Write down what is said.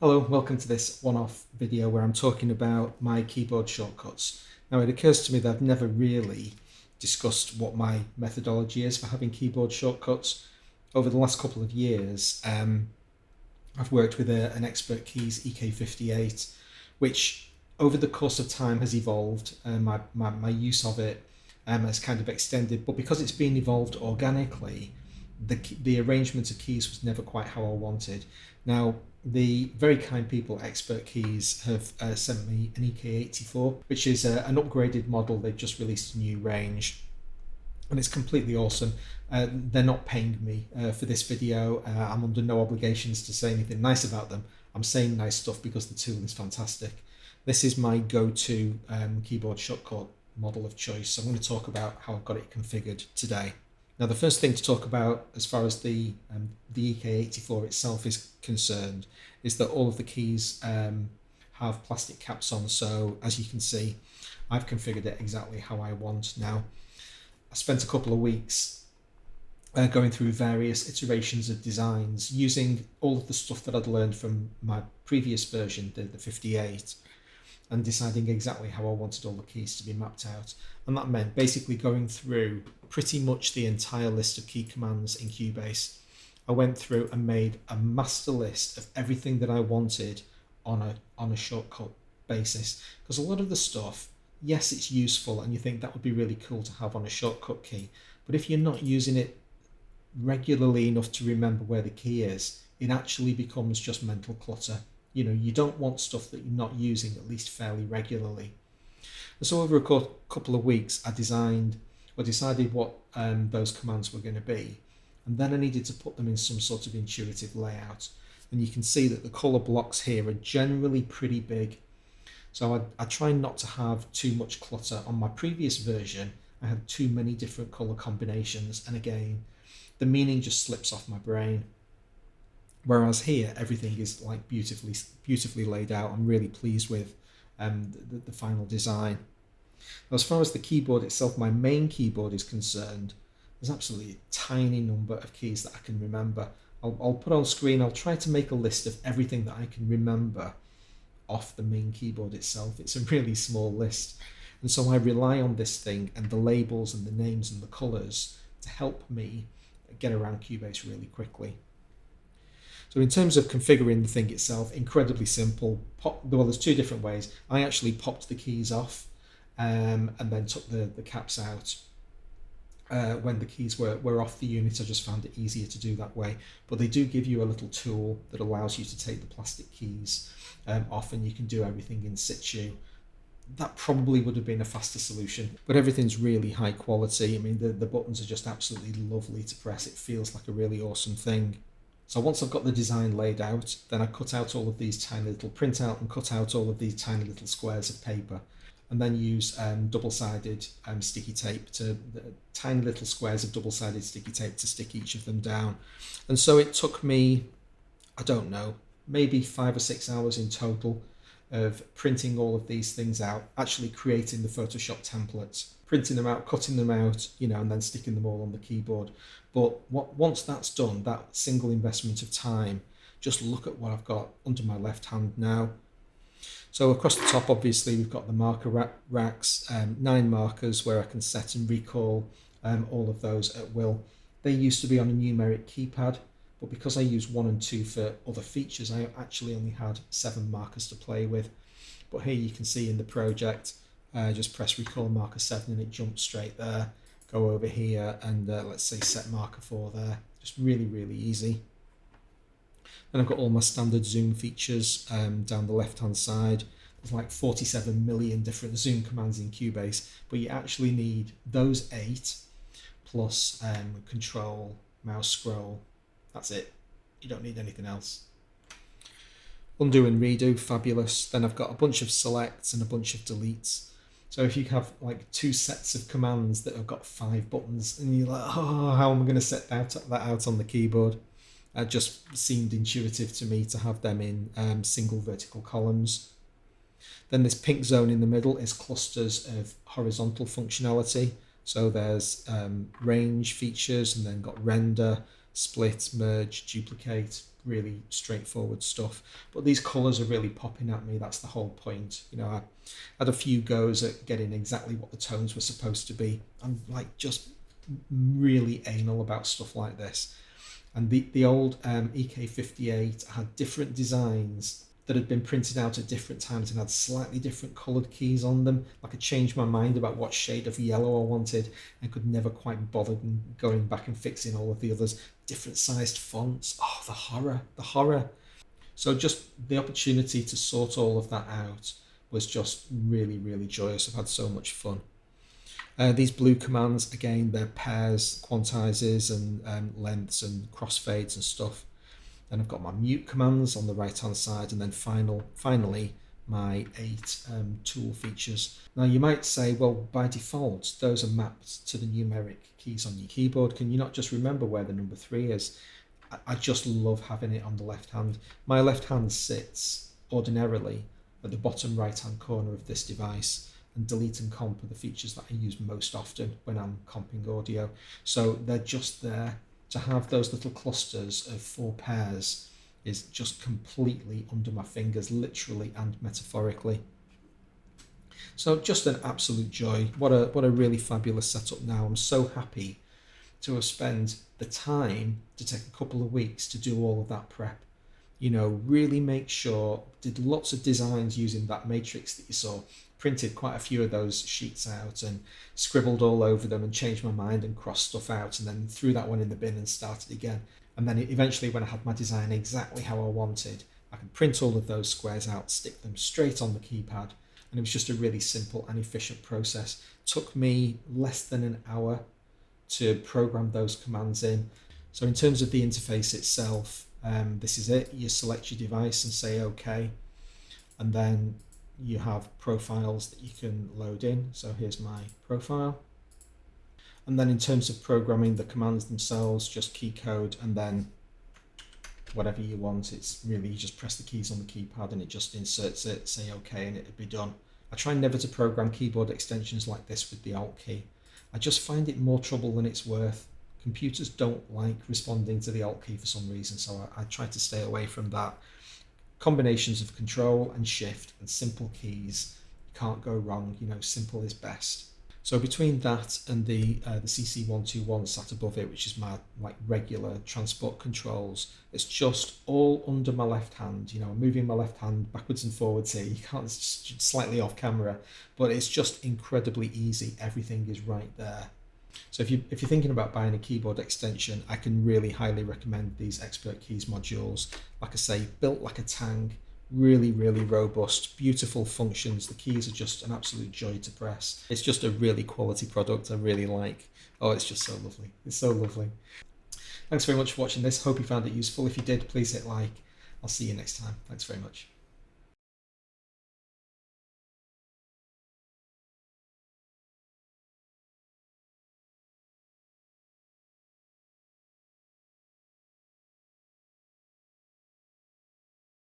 Hello, welcome to this one-off video where I'm talking about my keyboard shortcuts. Now it occurs to me that I've never really discussed what my methodology is for having keyboard shortcuts. Over the last couple of years, I've worked with an ExpertKeys EK-84, which over the course of time has evolved. My use of it has kind of extended, but because it's been evolved organically, the arrangement of keys was never quite how I wanted. Now, the very kind people at ExpertKeys have sent me an EK-84, which is an upgraded model. They've just released a new range, and it's completely awesome. They're not paying me for this video. I'm under no obligations to say anything nice about them. I'm saying nice stuff because the tool is fantastic. This is my go-to keyboard shortcut model of choice. So I'm going to talk about how I've got it configured today. Now, the first thing to talk about as far as the EK-84 itself is concerned is that all of the keys have plastic caps on. So as you can see, I've configured it exactly how I want. Now, I spent a couple of weeks going through various iterations of designs using all of the stuff that I'd learned from my previous version, the 58, and deciding exactly how I wanted all the keys to be mapped out. And that meant basically going through pretty much the entire list of key commands in Cubase. I went through and made a master list of everything that I wanted on a shortcut basis. Because a lot of the stuff, yes, it's useful and you think that would be really cool to have on a shortcut key, but if you're not using it regularly enough to remember where the key is, it actually becomes just mental clutter. You know, you don't want stuff that you're not using at least fairly regularly. And so over a couple of weeks, I decided what those commands were going to be. And then I needed to put them in some sort of intuitive layout. And you can see that the color blocks here are generally pretty big. So I try not to have too much clutter. On my previous version, I had too many different color combinations. And again, the meaning just slips off my brain. Whereas here, everything is like beautifully laid out. I'm really pleased with the final design. Now, as far as the keyboard itself, my main keyboard is concerned, there's absolutely a tiny number of keys that I can remember. I'll put on screen, I'll try to make a list of everything that I can remember off the main keyboard itself. It's a really small list. And so I rely on this thing and the labels and the names and the colors to help me get around Cubase really quickly. So in terms of configuring the thing itself, incredibly simple. Well, there's two different ways. I actually popped the keys off and then took the caps out. When the keys were off the unit, I just found it easier to do that way. But they do give you a little tool that allows you to take the plastic keys off, and you can do everything in situ. That probably would have been a faster solution, but everything's really high quality. I mean, the buttons are just absolutely lovely to press. It feels like a really awesome thing. So once I've got the design laid out, then I cut out all of these tiny little print out and cut out all of these tiny little squares of paper, and then use double-sided sticky tape tiny little squares of double-sided sticky tape to stick each of them down. And so it took me, I don't know, maybe 5 or 6 hours in total of printing all of these things out, actually creating the Photoshop templates, printing them out, cutting them out, and then sticking them all on the keyboard. But once that's done, that single investment of time, just look at what I've got under my left hand now. So across the top, obviously, we've got the marker racks, 9 markers where I can set and recall all of those at will. They used to be on a numeric keypad, but because I use 1 and 2 for other features, I actually only had 7 markers to play with. But here you can see in the project, just press recall marker 7 and it jumps straight there. Go over here and let's say set marker 4 there. Just really, really easy. Then I've got all my standard zoom features down the left hand side. There's like 47 million different zoom commands in Cubase, but you actually need those 8 plus control, mouse scroll. That's it. You don't need anything else. Undo and redo, fabulous. Then I've got a bunch of selects and a bunch of deletes. So if you have like 2 sets of commands that have got 5 buttons and you're like, oh, how am I going to set that out on the keyboard? It just seemed intuitive to me to have them in single vertical columns. Then this pink zone in the middle is clusters of horizontal functionality. So there's range features and then got render, split, merge, duplicate, really straightforward stuff. But these colours are really popping at me. That's the whole point. You know, I had a few goes at getting exactly what the tones were supposed to be. I'm like just really anal about stuff like this. And the old EK-58 had different designs that had been printed out at different times and had slightly different coloured keys on them. Like I changed my mind about what shade of yellow I wanted and could never quite bother going back and fixing all of the others. Different sized fonts. Oh, the horror, the horror. So just the opportunity to sort all of that out was just really, really joyous. I've had so much fun. These blue commands, again, they're pairs, quantizers and lengths and crossfades and stuff. Then I've got my mute commands on the right hand side, and then finally my 8 tool features. Now you might say, well, by default those are mapped to the numeric keys on your keyboard. Can you not just remember where the number 3 is? I just love having it on the left hand. My left hand sits ordinarily at the bottom right hand corner of this device, and delete and comp are the features that I use most often when I'm comping audio. So they're just there. To have those little clusters of 4 pairs is just completely under my fingers, literally and metaphorically. So just an absolute joy. What a really fabulous setup now. I'm so happy to have spent the time to take a couple of weeks to do all of that prep. You know, really make sure, did lots of designs using that matrix that you saw, printed quite a few of those sheets out and scribbled all over them and changed my mind and crossed stuff out, and then threw that one in the bin and started again. And then eventually, when I had my design exactly how I wanted, I could print all of those squares out, stick them straight on the keypad, and it was just a really simple and efficient process. It took me less than an hour to program those commands in. So in terms of the interface itself, this is it. You select your device and say OK, and then you have profiles that you can load in. So here's my profile. And then in terms of programming the commands themselves, just key code and then whatever you want. It's really, you just press the keys on the keypad and it just inserts it, say OK, and it'll be done. I try never to program keyboard extensions like this with the Alt key. I just find it more trouble than it's worth. Computers don't like responding to the Alt key for some reason, so I try to stay away from that. Combinations of Control and Shift and simple keys, you can't go wrong. You know, simple is best. So between that and the CC121 sat above it, which is my like regular transport controls, it's just all under my left hand. You know, I'm moving my left hand backwards and forwards here. You can't, it's just slightly off camera, but it's just incredibly easy. Everything is right there. So if you're thinking about buying a keyboard extension, I can really highly recommend these ExpertKeys modules. Like I say, built like a tank, really, really robust, beautiful functions. The keys are just an absolute joy to press. It's just a really quality product I really like. Oh, it's just so lovely. It's so lovely. Thanks very much for watching this. Hope you found it useful. If you did, please hit like. I'll see you next time. Thanks very much.